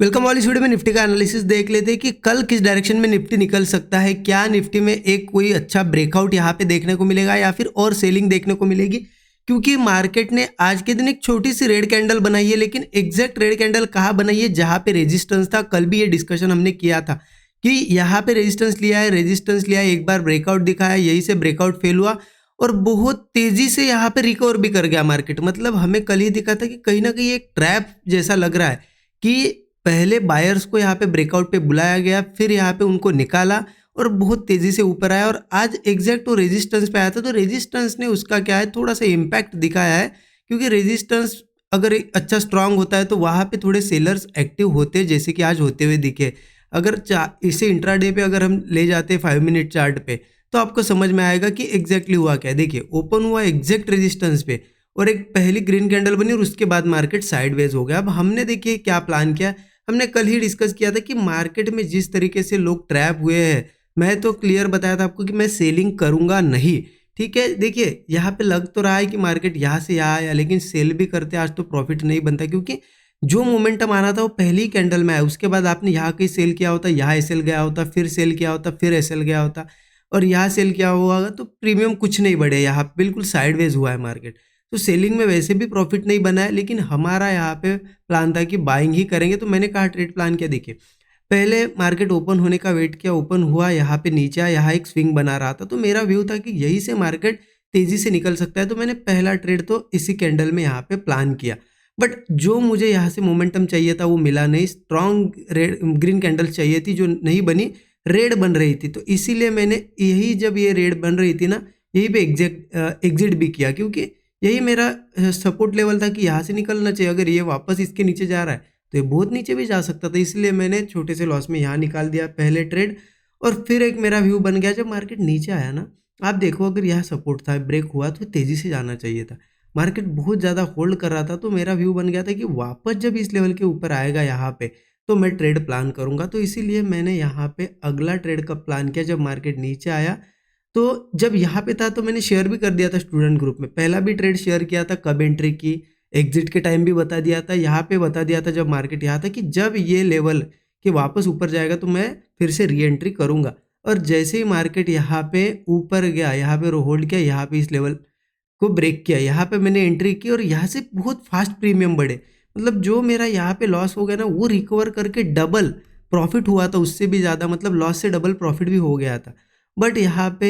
Welcome all. इस video में Nifty का एनालिसिस देख लेते हैं कि कल किस डायरेक्शन में निफ्टी निकल सकता है। क्या निफ्टी में एक कोई अच्छा ब्रेकआउट यहाँ पे देखने को मिलेगा या फिर और सेलिंग देखने को मिलेगी, क्योंकि मार्केट ने आज के दिन एक छोटी सी रेड कैंडल बनाई है, लेकिन एग्जैक्ट रेड कैंडल कहाँ बनाई है जहाँ पे रेजिस्टेंस था। कल भी ये डिस्कशन हमने किया था कि यहाँ पे रेजिस्टेंस लिया है, एक बार ब्रेकआउट दिखाया, यही से ब्रेकआउट फेल हुआ और बहुत तेजी से यहाँ पे रिकवर भी कर गया मार्केट। मतलब हमें कल ही दिखा था कि कहीं ना कहीं एक ट्रैप जैसा लग रहा है कि पहले बायर्स को यहाँ पे ब्रेकआउट पे बुलाया गया, फिर यहाँ पे उनको निकाला और बहुत तेजी से ऊपर आया और आज एग्जैक्ट वो रेजिस्टेंस पे आया था। तो रेजिस्टेंस ने उसका क्या है, थोड़ा सा इम्पैक्ट दिखाया है, क्योंकि रेजिस्टेंस अगर अच्छा स्ट्रांग होता है तो वहाँ पे थोड़े सेलर्स एक्टिव होते हैं, जैसे कि आज होते हुए दिखे। अगर इसे इंट्राडे पे अगर हम ले जाते 5 मिनट चार्ट पे तो आपको समझ में आएगा कि एग्जैक्टली हुआ क्या है। देखिए, ओपन हुआ एग्जैक्ट रेजिस्टेंस पे और एक पहली ग्रीन कैंडल बनी और उसके बाद मार्केट साइडवेज हो गया। अब हमने देखिए क्या प्लान किया, हमने कल ही डिस्कस किया था कि मार्केट में जिस तरीके से लोग ट्रैप हुए हैं, मैं तो क्लियर बताया था आपको कि मैं सेलिंग करूंगा नहीं। ठीक है, देखिए यहाँ पे लग तो रहा है कि मार्केट यहाँ से यहाँ आया, लेकिन सेल भी करते आज तो प्रॉफिट नहीं बनता, क्योंकि जो मोमेंटम आना था वो पहली कैंडल में आया। उसके बाद आपने यहाँ कहीं सेल किया होता, यहाँ एसएल गया होता, फिर सेल किया होता, फिर एसएल गया होता और यहाँ सेल किया हुआ तो प्रीमियम कुछ नहीं बढ़े, यहाँ बिल्कुल साइडवेज हुआ है मार्केट। तो सेलिंग में वैसे भी प्रॉफिट नहीं बना है, लेकिन हमारा यहाँ पे प्लान था कि बाइंग ही करेंगे। तो मैंने कहा ट्रेड प्लान किया। देखिए, पहले मार्केट ओपन होने का वेट किया, ओपन हुआ, यहाँ पे नीचे आया, यहाँ एक स्विंग बना रहा था, तो मेरा व्यू था कि यही से मार्केट तेजी से निकल सकता है। तो मैंने पहला ट्रेड तो इसी कैंडल में यहाँ पे प्लान किया, बट जो मुझे यहाँ से मोमेंटम चाहिए था वो मिला नहीं। स्ट्रॉन्ग रेड ग्रीन कैंडल चाहिए थी जो नहीं बनी, रेड बन रही थी। तो इसीलिए मैंने यही, जब ये रेड बन रही थी ना, यही पे एग्जिट भी किया, क्योंकि यही मेरा सपोर्ट लेवल था कि यहाँ से निकलना चाहिए। अगर ये वापस इसके नीचे जा रहा है तो ये बहुत नीचे भी जा सकता था, इसलिए मैंने छोटे से लॉस में यहाँ निकाल दिया पहले ट्रेड। और फिर एक मेरा व्यू बन गया, जब मार्केट नीचे आया ना, आप देखो अगर यहाँ सपोर्ट था, ब्रेक हुआ तो तेज़ी से जाना चाहिए था। मार्केट बहुत ज़्यादा होल्ड कर रहा था, तो मेरा व्यू बन गया था कि वापस जब इस लेवल के ऊपर आएगा यहाँ पे तो मैं ट्रेड प्लान करूँगा। तो इसीलिए मैंने यहाँ पे अगला ट्रेड का प्लान किया जब मार्केट नीचे आया। तो जब यहाँ पे था तो मैंने शेयर भी कर दिया था स्टूडेंट ग्रुप में, पहला भी ट्रेड शेयर किया था, कब एंट्री की, एग्जिट के टाइम भी बता दिया था, यहाँ पे बता दिया था जब मार्केट यहाँ था कि जब ये लेवल के वापस ऊपर जाएगा तो मैं फिर से री एंट्री करूँगा। और जैसे ही मार्केट यहाँ पे ऊपर गया, यहाँ पे होल्ड किया, यहाँ पे इस लेवल को ब्रेक किया, यहाँ पे मैंने एंट्री की और यहाँ से बहुत फास्ट प्रीमियम बढ़े। मतलब जो मेरा यहाँ पे लॉस हो गया ना, वो रिकवर करके डबल प्रॉफिट हुआ था, उससे भी ज़्यादा, मतलब लॉस से डबल प्रॉफिट भी हो गया था। बट यहाँ पे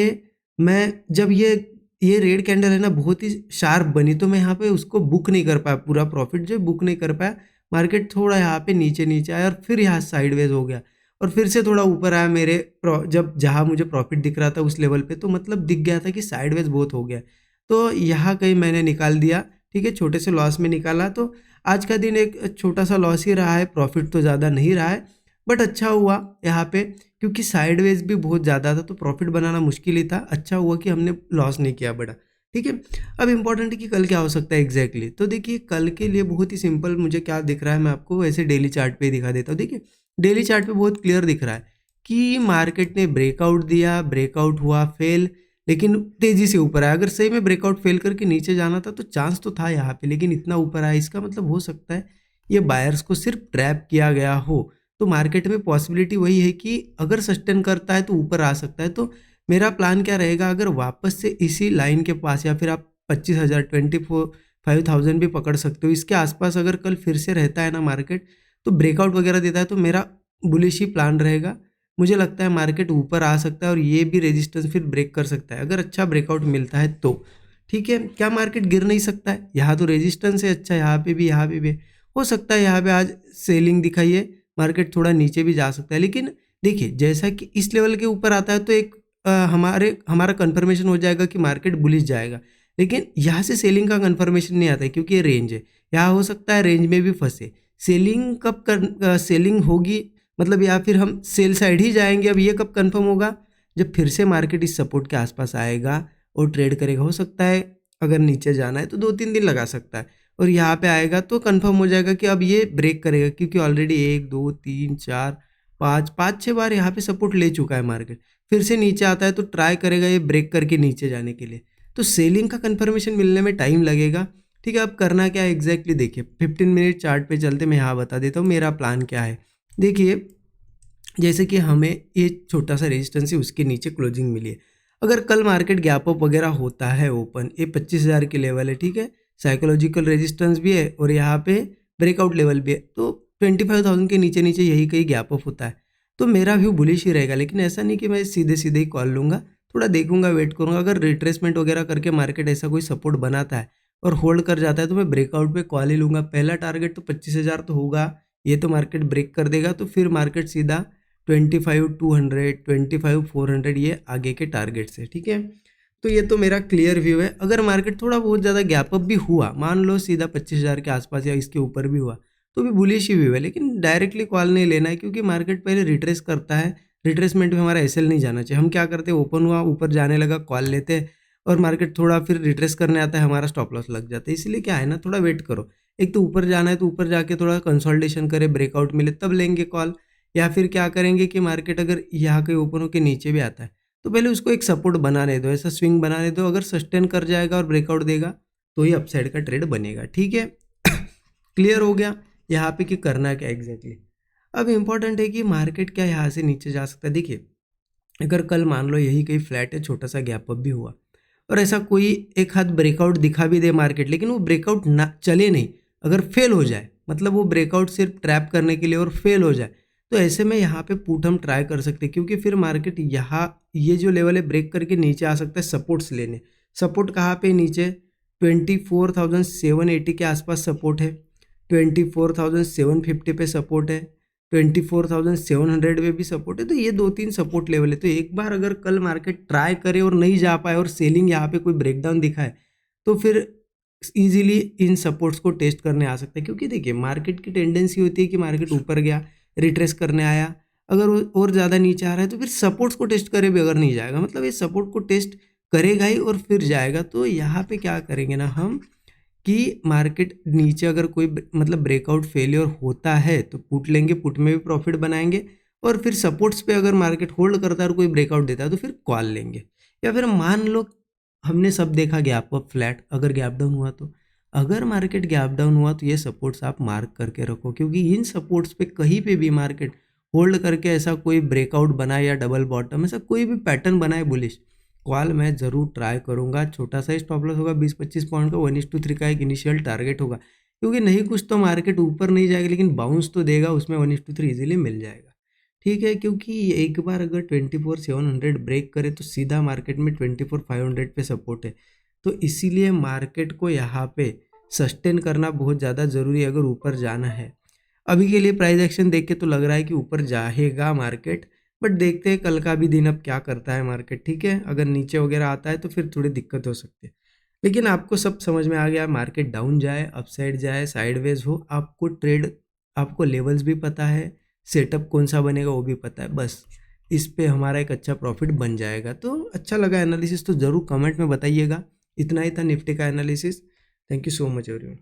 मैं जब ये रेड कैंडल है ना बहुत ही शार्प बनी, तो मैं यहाँ पे उसको बुक नहीं कर पाया, पूरा प्रॉफिट जो बुक नहीं कर पाया। मार्केट थोड़ा यहाँ पे नीचे नीचे आया और फिर यहाँ साइडवेज हो गया और फिर से थोड़ा ऊपर आया मेरे जब जहाँ मुझे प्रॉफिट दिख रहा था उस लेवल पे, तो मतलब दिख गया था कि साइडवेज बहुत हो गया। तो यहाँ कहीं मैंने निकाल दिया, ठीक है, छोटे से लॉस में निकाला। तो आज का दिन एक छोटा सा लॉस ही रहा है, प्रॉफिट तो ज़्यादा नहीं रहा है, बट अच्छा हुआ यहाँ पे, क्योंकि साइडवेज भी बहुत ज़्यादा था तो प्रॉफिट बनाना मुश्किल ही था। अच्छा हुआ कि हमने लॉस नहीं किया बड़ा, ठीक है। अब इम्पॉर्टेंट है कि कल क्या हो सकता है एग्जैक्टली। तो देखिए कल के लिए बहुत ही सिंपल मुझे क्या दिख रहा है, मैं आपको वैसे डेली चार्ट पे दिखा देता हूँ। देखिए डेली चार्ट पे बहुत क्लियर दिख रहा है कि मार्केट ने ब्रेकआउट दिया, ब्रेकआउट हुआ फेल, लेकिन तेज़ी से ऊपर आया। अगर सही में ब्रेकआउट फेल करके नीचे जाना था तो चांस तो था यहाँ पे, लेकिन इतना ऊपर आया, इसका मतलब हो सकता है ये बायर्स को सिर्फ ट्रैप किया गया हो। तो मार्केट में पॉसिबिलिटी वही है कि अगर सस्टेन करता है तो ऊपर आ सकता है। तो मेरा प्लान क्या रहेगा, अगर वापस से इसी लाइन के पास, या फिर आप 25,000 25,000 भी पकड़ सकते हो, इसके आसपास अगर कल फिर से रहता है ना मार्केट, तो ब्रेकआउट वगैरह देता है, तो मेरा बुलिश ही प्लान रहेगा। मुझे लगता है मार्केट ऊपर आ सकता है और ये भी रेजिस्टेंस फिर ब्रेक कर सकता है अगर अच्छा ब्रेकआउट मिलता है तो, ठीक है। क्या मार्केट गिर नहीं सकता है? यहाँ तो रेजिस्टेंस है अच्छा, यहाँ पे भी, यहाँ पे भी हो सकता है यहाँ पे आज सेलिंग दिखाइए, मार्केट थोड़ा नीचे भी जा सकता है। लेकिन देखिए जैसा कि इस लेवल के ऊपर आता है तो एक हमारा कंफर्मेशन हो जाएगा कि मार्केट बुलिश जाएगा, लेकिन यहाँ से सेलिंग का कंफर्मेशन नहीं आता है क्योंकि ये रेंज है। यहाँ हो सकता है रेंज में भी फंसे। सेलिंग कब सेलिंग होगी, मतलब या फिर हम सेल साइड ही जाएंगे, अब ये कब कंफर्म होगा, जब फिर से मार्केट इस सपोर्ट के आसपास आएगा और ट्रेड करेगा। हो सकता है अगर नीचे जाना है तो 2-3 दिन लगा सकता है, और यहाँ पे आएगा तो कंफर्म हो जाएगा कि अब ये ब्रेक करेगा, क्योंकि ऑलरेडी 1 2 3 4 5 6 बार यहाँ पे सपोर्ट ले चुका है मार्केट। फिर से नीचे आता है तो ट्राई करेगा ये ब्रेक करके नीचे जाने के लिए। तो सेलिंग का कंफर्मेशन मिलने में टाइम लगेगा, ठीक है, अब करना क्या है एग्जैक्टली देखिए 15 मिनट चार्ट पे चलते, मैं यहाँ बता देता हूँ मेरा प्लान क्या है। देखिए जैसे कि हमें ये छोटा सा रेजिस्टेंस है, उसके नीचे क्लोजिंग मिली है। अगर कल मार्केट गैप अप वगैरह होता है ओपन, ये 25,000 की लेवल है, ठीक है, साइकोलॉजिकल रेजिस्टेंस भी है और यहाँ पे ब्रेकआउट लेवल भी है, तो 25,000 के नीचे नीचे यही कहीं गैप अप होता है तो मेरा व्यू बुलिश ही रहेगा। लेकिन ऐसा नहीं कि मैं सीधे सीधे ही कॉल लूँगा, थोड़ा देखूंगा, वेट करूंगा। अगर रिट्रेसमेंट वगैरह करके मार्केट ऐसा कोई सपोर्ट बनाता है और होल्ड कर जाता है तो मैं ब्रेकआउट पे कॉल ही लूँगा। पहला टारगेट तो 25,000 तो होगा, ये तो मार्केट ब्रेक कर देगा तो फिर मार्केट सीधा 25,200 25,400 ये आगे के टारगेट से, ठीक है। तो ये तो मेरा क्लियर व्यू है। अगर मार्केट थोड़ा बहुत ज़्यादा गैप अप भी हुआ, मान लो सीधा 25,000 के आसपास या इसके ऊपर भी हुआ, तो भी बुलिश ही व्यू है। लेकिन डायरेक्टली कॉल नहीं लेना है क्योंकि मार्केट पहले रिट्रेस करता है, रिट्रेसमेंट में हमारा एसएल नहीं जाना चाहिए। हम क्या करते हैं, ओपन हुआ ऊपर जाने लगा कॉल लेते हैं और मार्केट थोड़ा फिर रिट्रेस करने आता है, हमारा स्टॉप लॉस लग जाता है। इसलिए क्या है ना, थोड़ा वेट करो। एक तो ऊपर जाना है तो ऊपर जाके थोड़ा कंसोलिडेशन करे, ब्रेकआउट मिले तब लेंगे कॉल। या फिर क्या करेंगे कि मार्केट अगर यहाँ के ओपन होकर नीचे भी आता है तो पहले उसको एक सपोर्ट बनाने दो, ऐसा स्विंग बनाने दो। अगर सस्टेन कर जाएगा और ब्रेकआउट देगा तो ही अपसाइड का ट्रेड बनेगा, ठीक है। क्लियर हो गया यहाँ पे कि करना क्या एग्जैक्टली। अब इम्पॉर्टेंट है कि मार्केट क्या यहाँ से नीचे जा सकता है। देखिए अगर कल मान लो यही कहीं फ्लैट है, छोटा सा गैप अप भी हुआ और ऐसा कोई एक हाथ ब्रेकआउट दिखा भी दे मार्केट, लेकिन वो ब्रेकआउट ना चले नहीं, अगर फेल हो जाए, मतलब वो ब्रेकआउट सिर्फ ट्रैप करने के लिए और फेल हो जाए, तो ऐसे में यहाँ पे पुट हम ट्राई कर सकते हैं क्योंकि फिर मार्केट यहाँ ये जो लेवल है ब्रेक करके नीचे आ सकता है सपोर्ट्स लेने। सपोर्ट कहाँ पे, नीचे 24,780 के आसपास सपोर्ट है, 24,750 पे सपोर्ट है, 24,700 पे भी सपोर्ट है। तो ये 2-3 सपोर्ट लेवल है। तो एक बार अगर कल मार्केट ट्राई करे और नहीं जा पाए और सेलिंग यहाँ पे कोई ब्रेकडाउन दिखाए तो फिर इजीली इन सपोर्ट्स को टेस्ट करने आ सकता है। क्योंकि देखिए मार्केट की टेंडेंसी होती है कि मार्केट ऊपर गया, रिट्रेस करने आया, अगर वो और ज़्यादा नीचे आ रहा है तो फिर सपोर्ट्स को टेस्ट करे भी अगर नहीं जाएगा, मतलब ये सपोर्ट को टेस्ट करेगा ही और फिर जाएगा। तो यहाँ पे क्या करेंगे ना हम कि मार्केट नीचे अगर कोई मतलब ब्रेकआउट फेलियर होता है तो पुट लेंगे, पुट में भी प्रॉफिट बनाएंगे। और फिर सपोर्ट्स पे अगर मार्केट होल्ड करता है और कोई ब्रेकआउट देता है तो फिर कॉल लेंगे। या फिर मान लो हमने सब देखा गैप अप फ्लैट, अगर गैप डाउन हुआ तो, अगर मार्केट गैप डाउन हुआ तो ये सपोर्ट्स आप मार्क करके रखो क्योंकि इन सपोर्ट्स पे कहीं पे भी मार्केट होल्ड करके ऐसा कोई ब्रेकआउट बनाए या डबल बॉटम ऐसा कोई भी पैटर्न बनाए बुलिश, कॉल मैं ज़रूर ट्राई करूंगा। छोटा सा स्टॉप लॉस होगा 20-25 पॉइंट का, 1:3 का एक इनिशियल टारगेट होगा क्योंकि नहीं कुछ तो मार्केट ऊपर नहीं जाएगा लेकिन बाउंस तो देगा, उसमें 1:3 इजीली मिल जाएगा, ठीक है। क्योंकि एक बार अगर 24,700 ब्रेक करे तो सीधा मार्केट में 24,500 पे सपोर्ट है। तो इसीलिए मार्केट को यहाँ पे सस्टेन करना बहुत ज़्यादा ज़रूरी है अगर ऊपर जाना है। अभी के लिए प्राइस एक्शन देख के तो लग रहा है कि ऊपर जाएगा मार्केट, बट देखते हैं कल का भी दिन अब क्या करता है मार्केट, ठीक है। अगर नीचे वगैरह आता है तो फिर थोड़ी दिक्कत हो सकती है। लेकिन आपको सब समझ में आ गया, मार्केट डाउन जाए, अपसाइड जाए, साइडवेज हो, आपको ट्रेड, आपको लेवल्स भी पता है, सेटअप कौन सा बनेगा वो भी पता है, बस इस पे हमारा एक अच्छा प्रॉफिट बन जाएगा। तो अच्छा लगा एनालिसिस तो ज़रूर कमेंट में बताइएगा। इतना ही था निफ्टी का analysis. Thank you so much everyone.